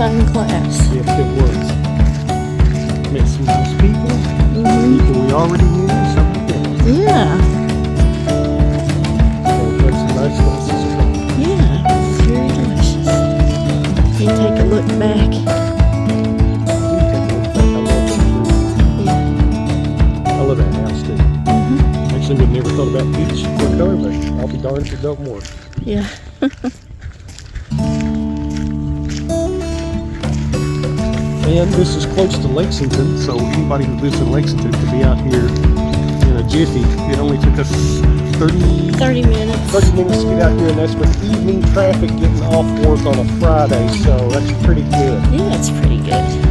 fun class. Yes, it was. Met some nice people. Mm-hmm. People we already knew. Something else. Yeah. So we had some nice glasses of wine. Yeah. It's very delicious. You take a look back. I love that house too. Mm-hmm. Actually, we'd never thought about peach for color, but I'll be darned if it don't work. Yeah. And this is close to Lexington, so anybody who lives in Lexington could be out here in a jiffy. It only took us 30 minutes. 30 minutes to get out here, and that's with evening traffic getting off work on a Friday, so that's pretty good. Yeah, it's pretty good.